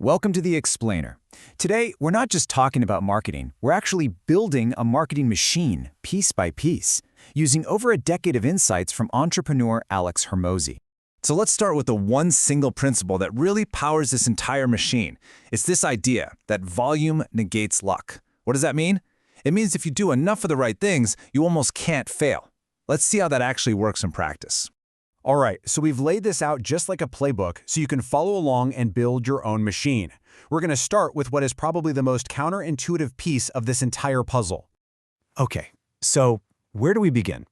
Welcome to The Explainer. Today, we're not just talking about marketing, we're actually building a marketing machine, piece by piece, using over a decade of insights from entrepreneur Alex Hormozi. So let's start with the one single principle that really powers this entire machine. It's this idea that volume negates luck. What does that mean? It means if you do enough of the right things, you almost can't fail. Let's see how that actually works in practice. All right, so we've laid this out just like a playbook so you can follow along and build your own machine. We're going to start with what is probably the most counterintuitive piece of this entire puzzle. Okay, so where do we begin?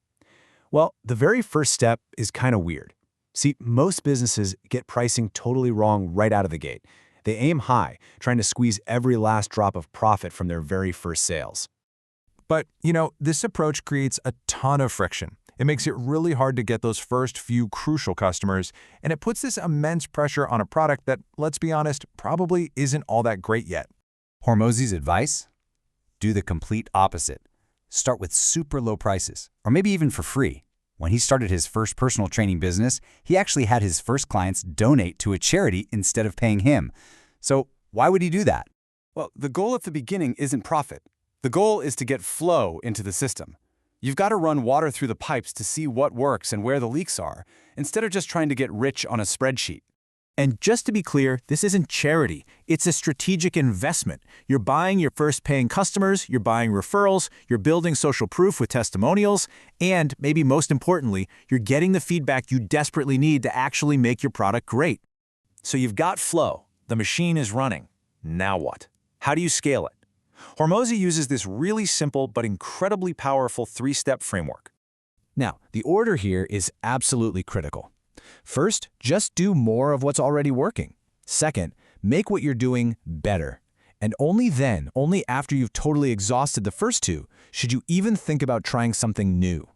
Well, the very first step is kind of weird. See, most businesses get pricing totally wrong right out of the gate. They aim high, trying to squeeze every last drop of profit from their very first sales. But, this approach creates a ton of friction. It makes it really hard to get those first few crucial customers, and it puts this immense pressure on a product that, let's be honest, probably isn't all that great yet. Hormozi's advice? Do the complete opposite. Start with super low prices, or maybe even for free. When he started his first personal training business, he actually had his first clients donate to a charity instead of paying him. So why would he do that? Well, the goal at the beginning isn't profit. The goal is to get flow into the system. You've got to run water through the pipes to see what works and where the leaks are, instead of just trying to get rich on a spreadsheet. And just to be clear, this isn't charity. It's a strategic investment. You're buying your first paying customers, you're buying referrals, you're building social proof with testimonials, and maybe most importantly, you're getting the feedback you desperately need to actually make your product great. So you've got flow. The machine is running. Now what? How do you scale it? Hormozi uses this really simple but incredibly powerful three-step framework. Now, the order here is absolutely critical. First, just do more of what's already working. Second, make what you're doing better. And only then, only after you've totally exhausted the first two, should you even think about trying something new.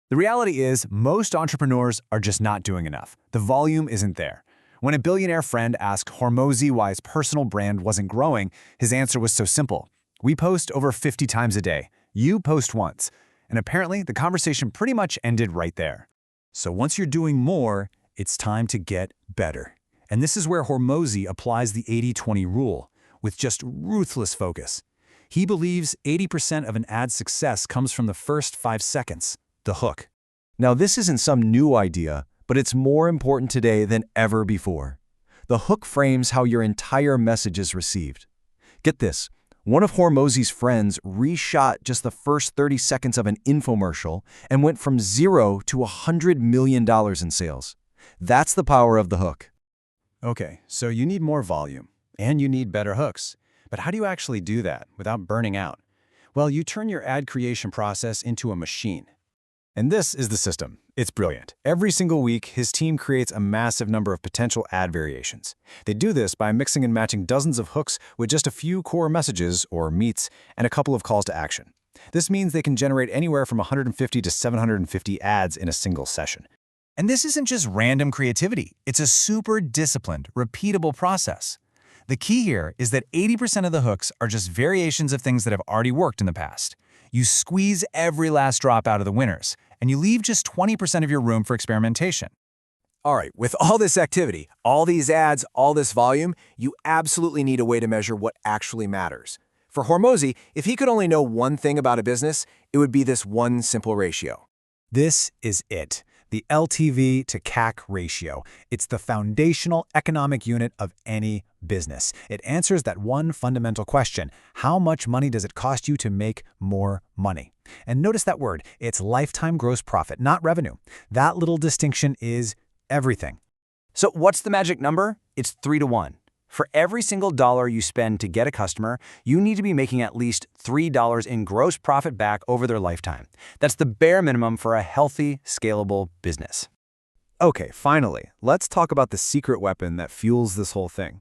The reality is, most entrepreneurs are just not doing enough. The volume isn't there. When a billionaire friend asked Hormozi why his personal brand wasn't growing, his answer was so simple. We post over 50 times a day. You post once. And apparently, the conversation pretty much ended right there. So once you're doing more, it's time to get better. And this is where Hormozi applies the 80-20 rule, with just ruthless focus. He believes 80% of an ad's success comes from the first 5 seconds, the hook. Now, this isn't some new idea, but it's more important today than ever before. The hook frames how your entire message is received. Get this. One of Hormozi's friends reshot just the first 30 seconds of an infomercial and went from $0 to $100 million in sales. That's the power of the hook. Okay, so you need more volume, and you need better hooks. But how do you actually do that without burning out? Well, you turn your ad creation process into a machine. And this is the system. It's brilliant. Every single week, his team creates a massive number of potential ad variations. They do this by mixing and matching dozens of hooks with just a few core messages, or meats, and a couple of calls to action. This means they can generate anywhere from 150 to 750 ads in a single session. And this isn't just random creativity. It's a super disciplined, repeatable process. The key here is that 80% of the hooks are just variations of things that have already worked in the past. You squeeze every last drop out of the winners, and you leave just 20% of your room for experimentation. All right, with all this activity, all these ads, all this volume, you absolutely need a way to measure what actually matters. For Hormozi, if he could only know one thing about a business, it would be this one simple ratio. This is it, the LTV to CAC ratio. It's the foundational economic unit of any business. It answers that one fundamental question: how much money does it cost you to make more money? And notice that word, it's lifetime gross profit, not revenue. That little distinction is everything. So what's the magic number? It's 3-to-1. For every single dollar you spend to get a customer, you need to be making at least $3 in gross profit back over their lifetime. That's the bare minimum for a healthy, scalable business. Okay, finally, let's talk about the secret weapon that fuels this whole thing.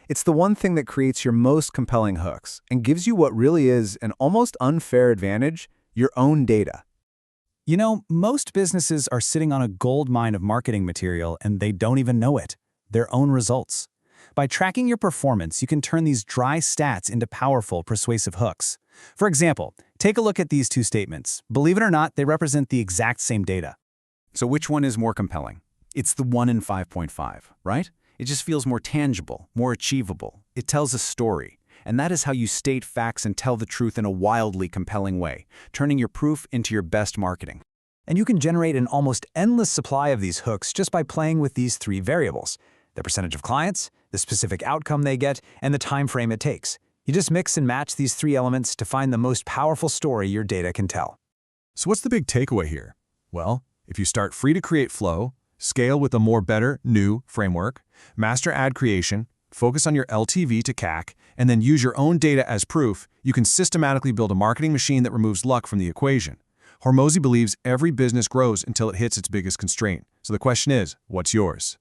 It's the one thing that creates your most compelling hooks and gives you what really is an almost unfair advantage: your own data. Most businesses are sitting on a gold mine of marketing material and they don't even know it, their own results. By tracking your performance, you can turn these dry stats into powerful, persuasive hooks. For example, take a look at these two statements. Believe it or not, they represent the exact same data. So which one is more compelling? It's the 1 in 5.5, right? It just feels more tangible, more achievable. It tells a story, and that is how you state facts and tell the truth in a wildly compelling way, turning your proof into your best marketing. And you can generate an almost endless supply of these hooks just by playing with these three variables: the percentage of clients, the specific outcome they get, and the time frame it takes. You just mix and match these three elements to find the most powerful story your data can tell. So what's the big takeaway here? Well, if you start free to create flow, scale with a more better, new framework, master ad creation, focus on your LTV to CAC, and then use your own data as proof, you can systematically build a marketing machine that removes luck from the equation. Hormozi believes every business grows until it hits its biggest constraint. So the question is, what's yours?